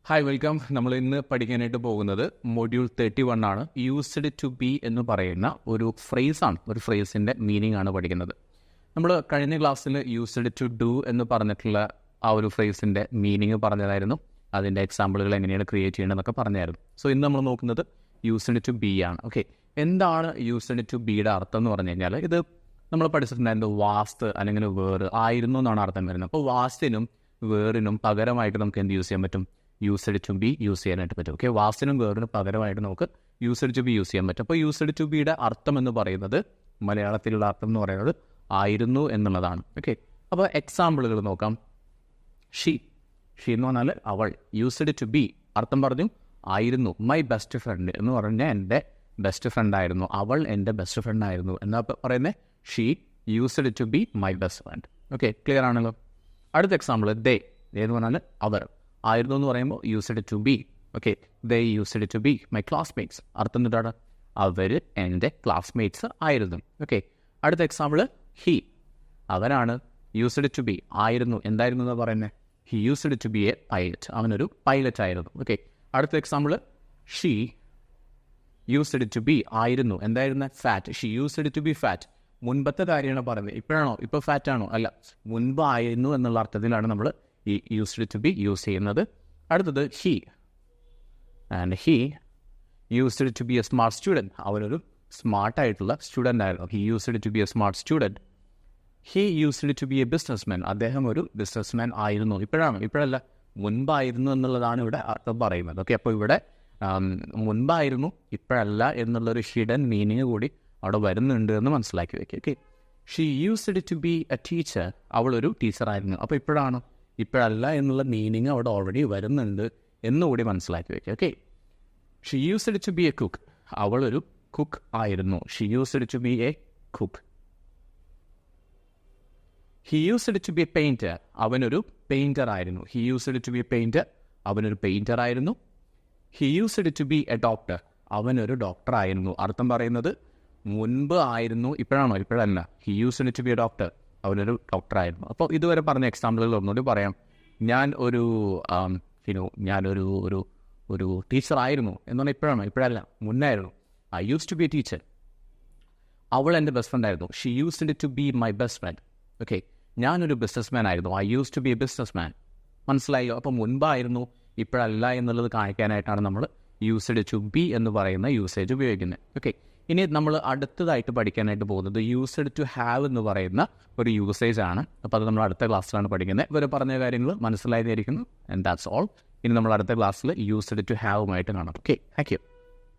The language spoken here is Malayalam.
Hi welcome. നമ്മൾ ഇന്ന് പഠിക്കാനായിട്ട് പോകുന്നത് മൊഡ്യൂൾ 31 ആണ്. യൂസ്ഡ് ടു ബി എന്ന് പറയുന്ന ഒരു ഫ്രേസാണ്, ഒരു ഫ്രേസിൻ്റെ മീനിങ് ആണ് പഠിക്കുന്നത്. നമ്മൾ കഴിഞ്ഞ ക്ലാസ്സിൽ യൂസ്ഡ് ടു ഡു എന്ന് പറഞ്ഞിട്ടുള്ള ആ ഒരു ഫ്രേസിൻ്റെ മീനിങ് പറഞ്ഞതായിരുന്നു. അതിൻ്റെ എക്സാമ്പിളുകൾ എങ്ങനെയാണ് ക്രിയേറ്റ് ചെയ്യേണ്ടതെന്നൊക്കെ പറഞ്ഞായിരുന്നു. സോ ഇന്ന് നമ്മൾ നോക്കുന്നത് യൂസ്ഡ് ടു ബി ആണ്. ഓക്കെ, എന്താണ് യൂസ്ഡ് ടു ബിയുടെ അർത്ഥം എന്ന് പറഞ്ഞു കഴിഞ്ഞാൽ, ഇത് നമ്മൾ പഠിച്ചിട്ടുണ്ടായിരുന്നു വാസ്റ്റ് അല്ലെങ്കിൽ വേറ് ആയിരുന്നു എന്നാണ് അർത്ഥം വരുന്നത്. അപ്പോൾ വാസ്റ്റിനും വേറിനും പകരമായിട്ട് നമുക്ക് എന്ത് യൂസ് ചെയ്യാൻ പറ്റും? യൂസ്ഡ് ടു ബി യൂസ് ചെയ്യാനായിട്ട് പറ്റും. ഓക്കെ, വാസ്റ്റിനും വേറിനും പകരമായിട്ട് നമുക്ക് യൂസ്ഡ് ടു ബി യൂസ് ചെയ്യാൻ പറ്റും. അപ്പോൾ യൂസ്ഡ് ടു ബിയുടെ അർത്ഥം എന്ന് പറയുന്നത്, മലയാളത്തിലുള്ള അർത്ഥം എന്ന് പറയുന്നത് ആയിരുന്നു എന്നുള്ളതാണ്. ഓക്കെ, അപ്പോൾ എക്സാമ്പിളുകൾ നോക്കാം. ഷീ എന്ന് പറഞ്ഞാൽ അവൾ. യൂസ്ഡ് ടു ബി അർത്ഥം പറഞ്ഞു ആയിരുന്നു. മൈ ബെസ്റ്റ് ഫ്രണ്ട് എന്ന് പറഞ്ഞാൽ എൻ്റെ ബെസ്റ്റ് ഫ്രണ്ട് ആയിരുന്നു, അവൾ എൻ്റെ ബെസ്റ്റ് ഫ്രണ്ട് ആയിരുന്നു എന്നാ പറയുന്നത്. She used to be my best friend. Okay, clear ആണല്ലോ. അടുത്ത എക്സാമ്പിൾ ദേ എന്ന് പറഞ്ഞാൽ അവർ. ആയിരുന്നു എന്ന് പറയുമ്പോൾ used to be. Okay, they used to be my classmates. അർത്ഥം എന്താണ്? അവർ എൻ്റെ ക്ലാസ്മേറ്റ്സ് ആയിരുന്നു. ഓക്കെ, അടുത്ത എക്സാമ്പിൾ ഹി. അവനാണ്. യൂസ്ഡ് ടു ബി ആയിരുന്നു. എന്തായിരുന്നു എന്ന് പറയുന്നത്? He used to be a pilot. അവനൊരു പൈലറ്റ് ആയിരുന്നു. ഓക്കെ, അടുത്ത example she used to be ആയിരുന്നു. എന്തായിരുന്നു? Fat. She used to be fat. മുൻപത്തെ കാര്യമാണ് പറയുന്നത്. ഇപ്പോഴാണോ? ഇപ്പോൾ ഫാറ്റ് ആണോ? അല്ല, മുൻപായിരുന്നു എന്നുള്ള അർത്ഥത്തിലാണ് നമ്മൾ ഈ യൂസ്ഡ് ടു ബി യൂസ് ചെയ്യുന്നത്. അടുത്തത് he. And he used to be a smart student. അവനൊരു സ്മാർട്ടായിട്ടുള്ള സ്റ്റുഡൻ്റ് ആയിരുന്നു. He used to be a smart student. He used to be a businessman. അദ്ദേഹം ഒരു ബിസിനസ്മാൻ ആയിരുന്നു. ഇപ്പോഴാണ്? ഇപ്പോഴല്ല, മുൻപായിരുന്നു എന്നുള്ളതാണ് ഇവിടെ അർത്ഥം പറയുന്നത്. ഓക്കെ, അപ്പോൾ ഇവിടെ മുൻപായിരുന്നു, ഇപ്പോഴല്ല എന്നുള്ളൊരു ഹിഡൻ മീനിങ് കൂടി അവിടെ വരുന്നുണ്ട് എന്ന് മനസ്സിലാക്കി വയ്ക്കുക. Okay, she used to be a teacher. അവളൊരു ടീച്ചറായിരുന്നു. അപ്പോൾ ഇപ്പോഴാണ്? ഇപ്പോഴല്ല എന്നുള്ള മീനിങ് അവിടെ ഓൾറെഡി വരുന്നുണ്ട് എന്നുകൂടി മനസ്സിലാക്കി വയ്ക്കുക. Okay, she used to be a cook. അവളൊരു കുക്ക് ആയിരുന്നു. She used to be a cook. He used to be a painter. അവനൊരു പെയിൻറ്റർ ആയിരുന്നു. He used to be a painter. അവനൊരു പെയിൻറ്റർ ആയിരുന്നു. He used to be a doctor. അവനൊരു ഡോക്ടർ ആയിരുന്നു. അർത്ഥം പറയുന്നത് മുൻപ് ആയിരുന്നു, ഇപ്പോഴാണോ? ഇപ്പോഴല്ല. He used to be a doctor. അവനൊരു ഡോക്ടർ ആയിരുന്നു. അപ്പോൾ ഇതുവരെ പറഞ്ഞ എക്സാമ്പിളുകൾ ഒന്നുകൂടി പറയാം. ഞാൻ ഒരു ടീച്ചറായിരുന്നു എന്ന് പറഞ്ഞാൽ ഇപ്പോഴാണോ? ഇപ്പോഴല്ല, മുന്നായിരുന്നു. I use to be a teacher. അവൾ എൻ്റെ ബെസ്റ്റ് ഫ്രണ്ട് ആയിരുന്നു. She used to be my best friend. Okay, ഞാനൊരു ബിസിനസ്മാൻ ആയിരുന്നു. I use to be a businessman. മനസ്സിലായോ? അപ്പോൾ മുൻപായിരുന്നു, ഇപ്പോഴല്ല എന്നുള്ളത് കാണിക്കാനായിട്ടാണ് നമ്മൾ യൂസ്ഡ് ടു ബി എന്ന് പറയുന്ന യൂസേജ് ഉപയോഗിക്കുന്നത്. ഓക്കെ, ഇനി നമ്മൾ അടുത്തതായിട്ട് പഠിക്കാനായിട്ട് പോകുന്നത് യൂസ്ഡ് ടു ഹാവ് എന്ന് പറയുന്ന ഒരു യൂസേജ് ആണ്. അപ്പോൾ അത് നമ്മൾ അടുത്ത ക്ലാസ്സിലാണ് പഠിക്കുന്നത്. ഇവർ പറഞ്ഞ കാര്യങ്ങൾ മനസ്സിലായിരിക്കുന്നു. And that's all. ഇനി നമ്മൾ അടുത്ത ക്ലാസ്സിൽ യൂസ്ഡ് ടു ഹാവുമായിട്ട് കാണാം. Okay, thank you.